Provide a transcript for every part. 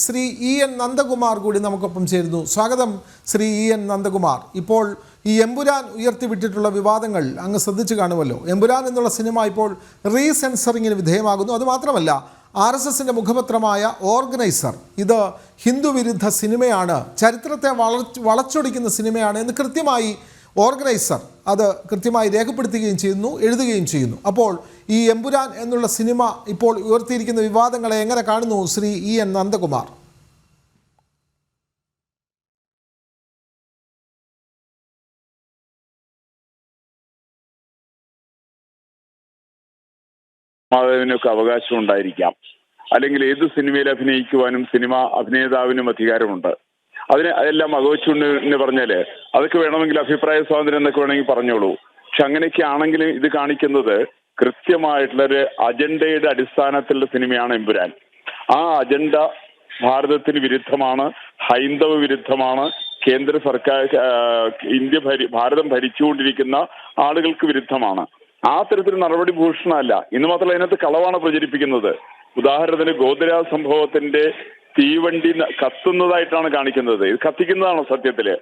Shri N Nandakumar കൂടി നമുക്കൊപ്പം ചേരുന്നു. സ്വാഗതം ശ്രീ എൻ നന്ദകുമാർ. ഇപ്പോൾ ഈ എമ്പുരാൻ ഉയർത്തിവിട്ടിട്ടുള്ള വിവാദങ്ങൾ അങ്ങ് ശ്രദ്ധിച്ചു കാണുമല്ലോ. എമ്പുരാൻ എന്നുള്ള സിനിമ ഇപ്പോൾ റീസെൻസറിങ്ങിന് വിധേയമാകുന്നു. അതുമാത്രമല്ല, RSSന്റെ മുഖപത്രമായ ഓർഗനൈസർ ഇത് ഹിന്ദു വിരുദ്ധ സിനിമയാണ്, ചരിത്രത്തെ വളച്ചൊടിക്കുന്ന സിനിമയാണ് എന്ന് കൃത്യമായി ഓർഗനൈസർ അത് കൃത്യമായി രേഖപ്പെടുത്തുകയും ചെയ്യുന്നു, എഴുതുകയും ചെയ്യുന്നു. അപ്പോൾ ഈ എമ്പുരാൻ എന്നുള്ള സിനിമ ഇപ്പോൾ ഉയർത്തിയിരിക്കുന്ന വിവാദങ്ങളെ എങ്ങനെ കാണുന്നു ശ്രീ എൻ നന്ദകുമാർ? അതിനൊക്കെ അവകാശം ഉണ്ടായിരിക്കാം, അല്ലെങ്കിൽ ഏത് സിനിമയിൽ അഭിനയിക്കുവാനും സിനിമ അഭിനേതാവിനും അധികാരമുണ്ട്. അതെല്ലാം വകവെച്ചുകൊണ്ട് പറഞ്ഞാല് അതൊക്കെ വേണമെങ്കിൽ അഭിപ്രായ സ്വാതന്ത്ര്യം എന്നൊക്കെ വേണമെങ്കിൽ പറഞ്ഞോളൂ. പക്ഷെ അങ്ങനെയൊക്കെ ആണെങ്കിലും ഇത് കാണിക്കുന്നത് കൃത്യമായിട്ടുള്ളൊരു അജണ്ടയുടെ അടിസ്ഥാനത്തിലുള്ള സിനിമയാണ് എമ്പുരാൻ. ആ അജണ്ട ഭാരതത്തിന് വിരുദ്ധമാണ്, ഹൈന്ദവ വിരുദ്ധമാണ്, കേന്ദ്ര സർക്കാർ ഭാരതം ഭരിച്ചുകൊണ്ടിരിക്കുന്ന ആളുകൾക്ക് വിരുദ്ധമാണ്. ആ തരത്തിൽ നടപടി ഭൂഷണമല്ല. ഇന്ന് മാത്രമല്ല, അതിനകത്ത് കളവാണ് പ്രചരിപ്പിക്കുന്നത്. ഉദാഹരണത്തിന് ഗോദ്ര സംഭവത്തിന്റെ തീവണ്ടി കത്തുന്നതായിട്ടാണ് കാണിക്കുന്നത്. ഇത് കത്തിക്കുന്നതാണ് സത്യത്തില്.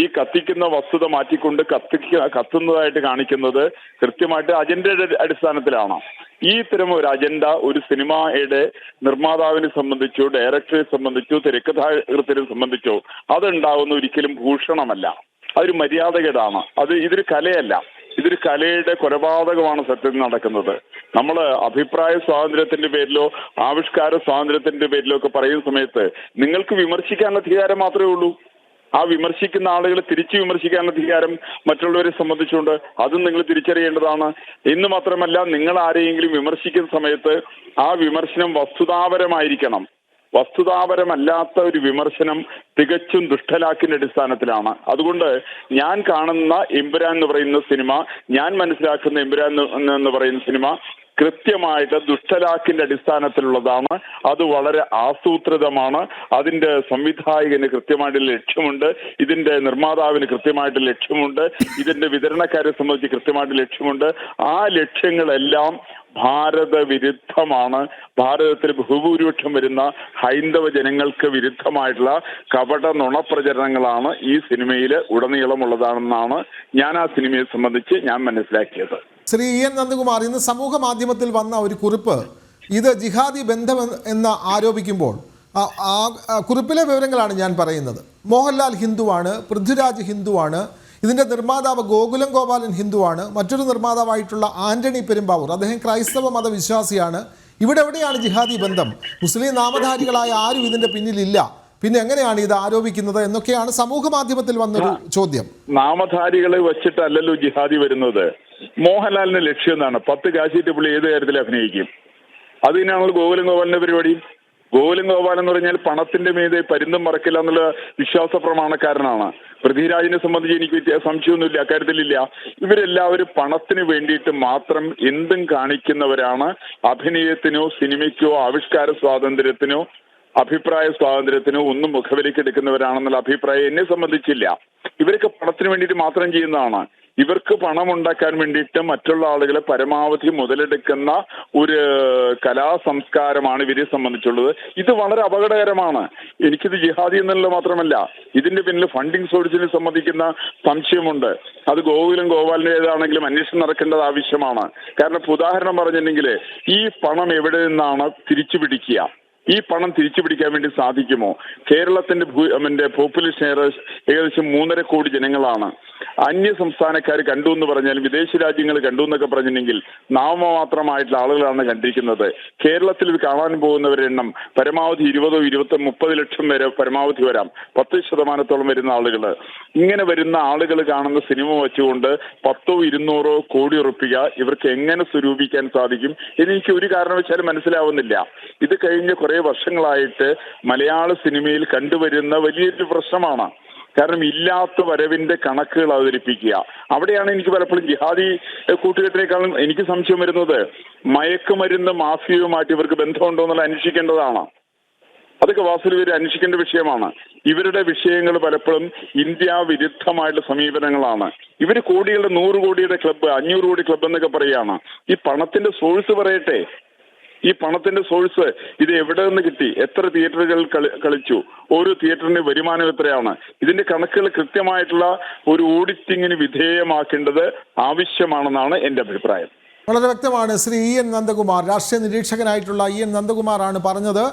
ഈ കത്തിക്കുന്ന വസ്തുത മാറ്റിക്കൊണ്ട് കത്തുന്നതായിട്ട് കാണിക്കുന്നത് കൃത്യമായിട്ട് അജണ്ടയുടെ അടിസ്ഥാനത്തിലാണ്. ഈ ഇത്തരം ഒരു അജണ്ട ഒരു സിനിമയുടെ നിർമ്മാതാവിനെ സംബന്ധിച്ചോ ഡയറക്ടറെ സംബന്ധിച്ചോ തിരക്കഥാകൃത്തിനെ സംബന്ധിച്ചോ അതുണ്ടാവുന്ന ഒരിക്കലും ഭൂഷണമല്ല. അതൊരു മര്യാദകേടാണ്. ഇതൊരു കലയല്ല. ഇതൊരു കലയുടെ കൊലപാതകമാണ് സത്യത്തിൽ നടക്കുന്നത്. നമ്മൾ അഭിപ്രായ സ്വാതന്ത്ര്യത്തിന്റെ പേരിലോ ആവിഷ്കാര സ്വാതന്ത്ര്യത്തിന്റെ പേരിലോ ഒക്കെ പറയുന്ന സമയത്ത് നിങ്ങൾക്ക് വിമർശിക്കാനുള്ള അധികാരം മാത്രമേ ഉള്ളൂ. ആ വിമർശിക്കുന്ന ആളുകളെ തിരിച്ചു വിമർശിക്കാനുള്ള അധികാരം മറ്റുള്ളവരെ സംബന്ധിച്ചുകൊണ്ട് അതും നിങ്ങൾ തിരിച്ചറിയേണ്ടതാണ്. എന്ന് മാത്രമല്ല, നിങ്ങൾ ആരെയെങ്കിലും വിമർശിക്കുന്ന സമയത്ത് ആ വിമർശനം വസ്തുതാപരമായിരിക്കണം. വസ്തുതാപരമല്ലാത്ത ഒരു വിമർശനം തികച്ചും ദുഷ്ടലാക്കിന്റെ അടിസ്ഥാനത്തിലാണ്. അതുകൊണ്ട് ഞാൻ കാണുന്ന എമ്പുരാൻ എന്ന് പറയുന്ന സിനിമ, ഞാൻ മനസ്സിലാക്കുന്ന എമ്പുരാൻ എന്ന് പറയുന്ന സിനിമ കൃത്യമായിട്ട് ദുഷ്ടലാക്കിന്റെ അടിസ്ഥാനത്തിലുള്ളതാണ്. അത് വളരെ ആസൂത്രിതമാണ്. അതിന്റെ സംവിധായകന് കൃത്യമായിട്ട് ലക്ഷ്യമുണ്ട്, ഇതിന്റെ നിർമ്മാതാവിന് കൃത്യമായിട്ട് ലക്ഷ്യമുണ്ട്, ഇതിന്റെ വിതരണക്കാരെ സംബന്ധിച്ച് കൃത്യമായിട്ട് ലക്ഷ്യമുണ്ട്. ആ ലക്ഷ്യങ്ങളെല്ലാം ഭാരത വിരുദ്ധമാണ്. ഭാരതത്തിൽ ബഹുഭൂരിപക്ഷം വരുന്ന ഹൈന്ദവ ജനങ്ങൾക്ക് വിരുദ്ധമായിട്ടുള്ള കപട നുണപ്രചരണങ്ങളാണ് ഈ സിനിമയിൽ ഉടനീളമുള്ളതാണെന്നാണ് ഞാൻ ആ സിനിമയെ സംബന്ധിച്ച് ഞാൻ മനസ്സിലാക്കിയത്. ശ്രീ എൻ നന്ദകുമാർ, ഇന്ന് സമൂഹ മാധ്യമത്തിൽ വന്ന ഒരു കുറിപ്പ് ഇത് ജിഹാദി ബന്ധം എന്ന് ആരോപിക്കുമ്പോൾ ആ കുറിപ്പിലെ വിവരങ്ങളാണ് ഞാൻ പറയുന്നത്. മോഹൻലാൽ ഹിന്ദുവാണ്, പൃഥ്വിരാജ് ഹിന്ദുവാണ്, ഇതിൻ്റെ നിർമ്മാതാവ് ഗോകുലം ഗോപാലൻ ഹിന്ദുവാണ്, മറ്റൊരു നിർമ്മാതാവായിട്ടുള്ള ആന്റണി പെരുമ്പാവൂർ അദ്ദേഹം ക്രൈസ്തവ മതവിശ്വാസിയാണ്. ഇവിടെ എവിടെയാണ് ജിഹാദി ബന്ധം? മുസ്ലിം നാമധാരികളായ ആരും ഇതിൻ്റെ പിന്നിലില്ല. പിന്നെ എങ്ങനെയാണ് ഇത് ആരോപിക്കുന്നത് എന്നൊക്കെയാണ് സമൂഹ മാധ്യമത്തിൽ വന്നൊരു ചോദ്യം. നാമധാരികളെ വെച്ചിട്ടല്ലല്ലോ ജിഹാദി വരുന്നത്. മോഹൻലാലിന്റെ ലക്ഷ്യം എന്താണ്? 10 കാശിയിട്ട് പുള്ളി ഏത് കാര്യത്തിൽ അഭിനയിക്കും. അത് തന്നെയാണല്ലോ ഗോകുലം ഗോപാലിന്റെ പരിപാടി. ഗോകുലം ഗോപാലൻ എന്ന് പറഞ്ഞാൽ പണത്തിന്റെ മീതെ പരുന്തും മറക്കില്ല എന്നുള്ള വിശ്വാസ പ്രമാണക്കാരനാണ്. പൃഥ്വിരാജിനെ സംബന്ധിച്ച് എനിക്ക് സംശയമൊന്നുമില്ല, അക്കാര്യത്തിലില്ല. ഇവരെല്ലാവരും പണത്തിന് വേണ്ടിയിട്ട് മാത്രം എന്തും കാണിക്കുന്നവരാണ്. അഭിനയത്തിനോ സിനിമയ്ക്കോ ആവിഷ്കാര സ്വാതന്ത്ര്യത്തിനോ അഭിപ്രായ സ്വാതന്ത്ര്യത്തിനോ ഒന്നും മുഖവിലക്കെടുക്കുന്നവരാണെന്നുള്ള അഭിപ്രായം എന്നെ സംബന്ധിച്ചില്ല. ഇവരൊക്കെ പണത്തിന് വേണ്ടിയിട്ട് മാത്രം ചെയ്യുന്നതാണ്. ഇവർക്ക് പണം ഉണ്ടാക്കാൻ വേണ്ടിയിട്ട് മറ്റുള്ള ആളുകളെ പരമാവധി മുതലെടുക്കുന്ന ഒരു കലാസംസ്കാരമാണ് ഇവരെ സംബന്ധിച്ചുള്ളത്. ഇത് വളരെ അപകടകരമാണ്. എനിക്കിത് ജിഹാദി എന്നുള്ള മാത്രമല്ല, ഇതിന്റെ പിന്നിൽ ഫണ്ടിങ് സോഴ്സിനെ സംബന്ധിക്കുന്ന സംശയമുണ്ട്. അത് ഗോകുലം ഗോപാലിൻ്റെതാണെങ്കിലും അന്വേഷണം നടക്കേണ്ടത് ആവശ്യമാണ്. കാരണം ഉദാഹരണം പറഞ്ഞിട്ടുണ്ടെങ്കിൽ ഈ പണം എവിടെ നിന്നാണ് തിരിച്ചു പിടിക്കുക? ഈ പണം തിരിച്ചു പിടിക്കാൻ വേണ്ടി സാധിക്കുമോ? കേരളത്തിന്റെ പോപ്പുലേഷൻ ഏകദേശം 3.5 കോടി ജനങ്ങളാണ്. അന്യ സംസ്ഥാനക്കാർ കണ്ടു എന്ന് പറഞ്ഞാൽ, വിദേശ രാജ്യങ്ങൾ കണ്ടു എന്നൊക്കെ പറഞ്ഞിട്ടുണ്ടെങ്കിൽ നാമമാത്രമായിട്ടുള്ള ആളുകളാണ് കണ്ടിരിക്കുന്നത്. കേരളത്തിൽ ഇത് കാണാൻ പോകുന്നവരുടെ എണ്ണം പരമാവധി 20-30 ലക്ഷം വരെ പരമാവധി വരാം. 10% വരുന്ന ആളുകൾ. ഇങ്ങനെ വരുന്ന ആളുകൾ കാണുന്ന സിനിമ വെച്ചുകൊണ്ട് 100-200 കോടി ഉറപ്പിക്കുക ഇവർക്ക് എങ്ങനെ സ്വരൂപിക്കാൻ സാധിക്കും എന്നെനിക്ക് ഒരു കാരണവശാലും മനസ്സിലാവുന്നില്ല. ഇത് കഴിഞ്ഞ കുറെ വർഷങ്ങളായിട്ട് മലയാള സിനിമയിൽ കണ്ടുവരുന്ന വലിയൊരു പ്രശ്നമാണ്. കാരണം ഇല്ലാത്ത വരവിന്റെ കണക്കുകൾ അവതരിപ്പിക്കുക. അവിടെയാണ് എനിക്ക് പലപ്പോഴും ജിഹാദി കൂട്ടുകെട്ടിനേക്കാളും എനിക്ക് സംശയം വരുന്നത്. മയക്കുമരുന്ന് മാഫിയയുമായിട്ട് ഇവർക്ക് ബന്ധമുണ്ടോ എന്നുള്ള അന്വേഷിക്കേണ്ടതാണ്. അതൊക്കെ വാസ്തവത്തിൽ അന്വേഷിക്കേണ്ട വിഷയമാണ്. ഇവരുടെ വിഷയങ്ങൾ പലപ്പോഴും ഇന്ത്യ വിരുദ്ധമായിട്ടുള്ള സമീപനങ്ങളാണ്. ഇവർ കോടികളുടെ 100 കോടിയുടെ ക്ലബ്ബ്, 500 കോടി ക്ലബ്ബ് എന്നൊക്കെ പറയുകയാണ്. ഈ പണത്തിന്റെ സോഴ്സ് പറയട്ടെ. ഈ പണത്തിന്റെ സോഴ്സ് ഇത് എവിടെ നിന്ന് കിട്ടി, എത്ര തിയേറ്ററുകൾ കളിച്ചു, ഓരോ തിയേറ്ററിന്റെ വരുമാനം എത്രയാണ്, ഇതിന്റെ കണക്കുകൾ കൃത്യമായിട്ടുള്ള ഒരു ഓഡിറ്റിങ്ങിന് വിധേയമാക്കേണ്ടത് ആവശ്യമാണെന്നാണ് എന്റെ അഭിപ്രായം. വളരെ വ്യക്തമാണ്. ശ്രീ ഇ എൻ നന്ദകുമാർ, രാഷ്ട്രീയ നിരീക്ഷകനായിട്ടുള്ള ഇ എൻ നന്ദകുമാറാണ് പറഞ്ഞത്.